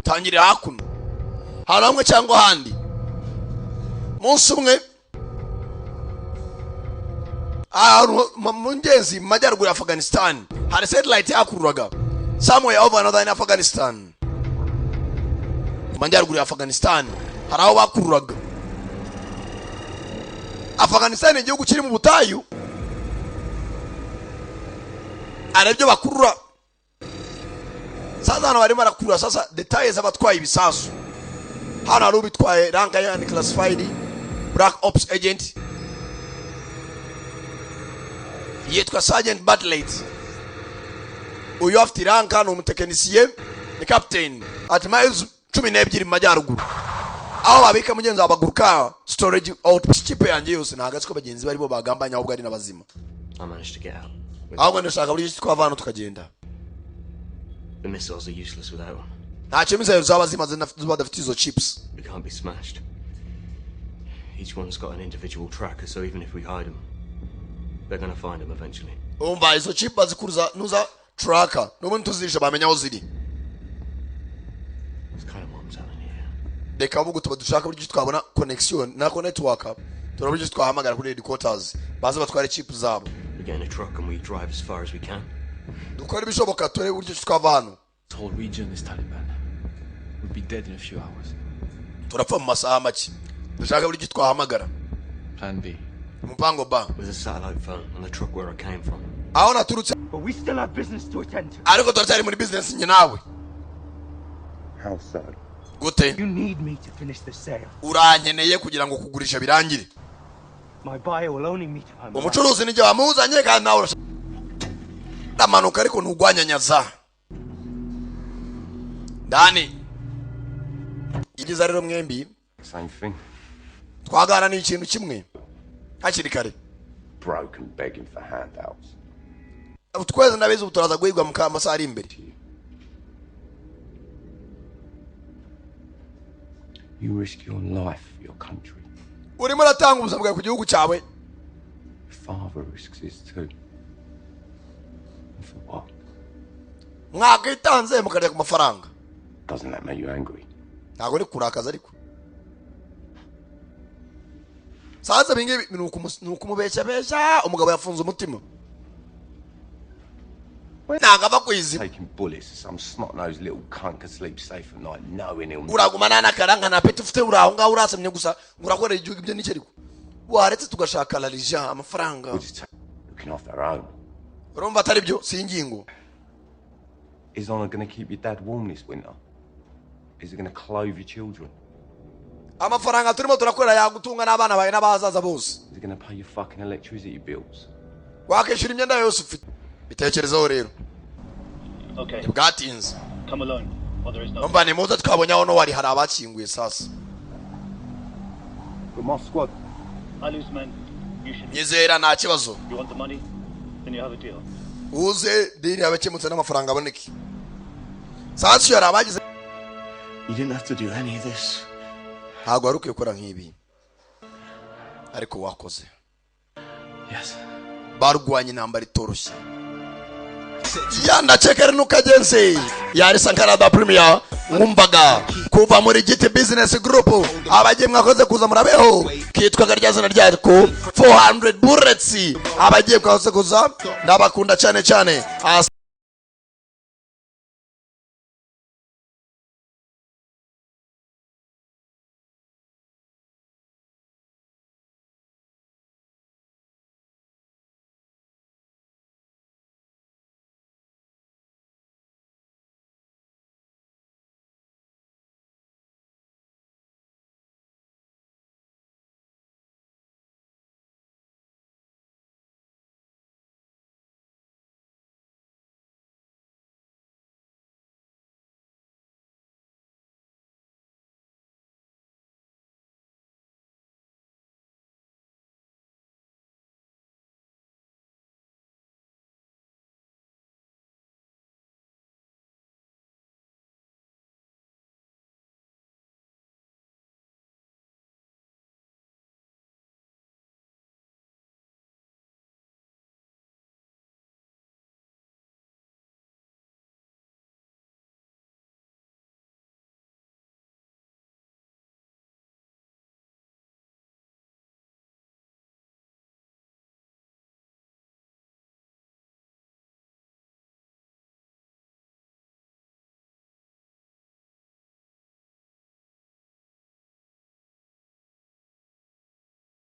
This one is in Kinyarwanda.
tangirira hakuno hano hamwe cyangwa handi. Munsi umwe mu ngezi mu majyaruguru ya Afghanistan hari satellite yakururaga somewhere over another in Afghanistan. Mu majyaruguru ya Afghanistan hari aho bakururaga. Afghanistan ni igihugu kiri mu butayu, arabyo bakurura. Sasa hano barimo barakurura sasa details abatwaye ibisasu. Hano hari ubitwaye rank ya unclassified black ops agent yitwa Sergeant Bartlett. Uyu afite rank hano umutekinisiye ni captain at miles 12 mu majyaruguru. Aho babika mugenzi abaguruka storage out chip yanjye yose ntagatse ko bagenzi bari bo bagambanya ahubwo ari nabazima. I managed to get out. Ahubwo ndashaka buri twavana tukagenda. The missiles are useless without them. Ntacyo missiles z'abazima badafite izo chips. They can't be smashed. Each one's got an individual tracker, so even if we hide them, they're gonna find them eventually. Umva izo chip bazikuruza nuza tracker n'ubundi tuzirisha bamenya aho ziri. It's kind of what I'm telling you. Reka vuga tuba dushaka buryo twabona connection na network turabuje twahamagara kuri headquarters baza batware chip zabo. We get in a truck and we drive as far as we can. Dukora bishoboka tore buryo twava hano. The whole region is Taliban. We'll be dead in a few hours. Turapfa mu masaha make. Dushaka buryo twahamagara. Plan B. Mupango ba. There's a satellite phone on the truck where I came from. Aho naturutse. But we still have business to attend to. Ariko turacyari muri business nye nawe. How so? Gute? You need me to finish the sale. Urankeneye kugira ngo kugurisha birangire. My buyer will only meet if I'm Umucuruzi nije wamuzanye kandi nawe ndamanuka ariko ntugwanyanyaza. Dani. Igize rero mwembi. Same thing. Twagana ni ikintu kimwe. Hakiri kare. Broken begging for handouts. Twese ndabizi uturaza guhigwa mu kamasaha ari imbere. You risk your life for your country. Urimo ratanga ubuzima bwawe ku gihugu cyawe. Your father risks his too. And for what? Mwakitanze mukarya ku mafaranga. Doesn't that make you angry? Ntago ari kurakaza ariko. Saza bingi nukumubesha besha umugabo yafunze umutima. Nagava kwizima. Taking bullets, some snot-nosed little cunt can sleep safe at night knowing he'll... Uragumana nakaranga na peti ufite uraho ngaho urasamye gusa ngurakora igihugu ibyo n'iki ariko. Waretse tugashaka la lija amafaranga. We're just looking after our own. Urumva atari byo si ingingo. Is Honor going to keep your dad warm this winter? Is it going to clothe your children? Amafaranga turimo turakorera yagutunga n'abana bawe n'abazaza bose. Is it going to pay your fucking electricity bills? Wakishura imyenda yose ufite. Bitekerezaho rero. Okay. Bwatinze. Come alone. Or there is no. Umva ni muza twabonye aho no wari hari abakinguye sasa. With my squad. I lose men. You should. Nyizera nta kibazo. You want the money? Then you have a deal. Uze diri abakemutse n'amafaranga aboneke. Sasa yari abagize. You didn't have to do any of this. Ntago arukiye gukora nk'ibi. Ariko wakoze. Yes. Barwanye intambara itoroshye. Yanda chekere nukagenze. Yari Sankara da Premier. Ngumbaga kuva muri GT Business Group. Abagiye mwakoze kuza murabeho. Kitwa ryazana ryariko 400 bullets. Abagiye mwakoze kuza ndabakunda cyane cyane.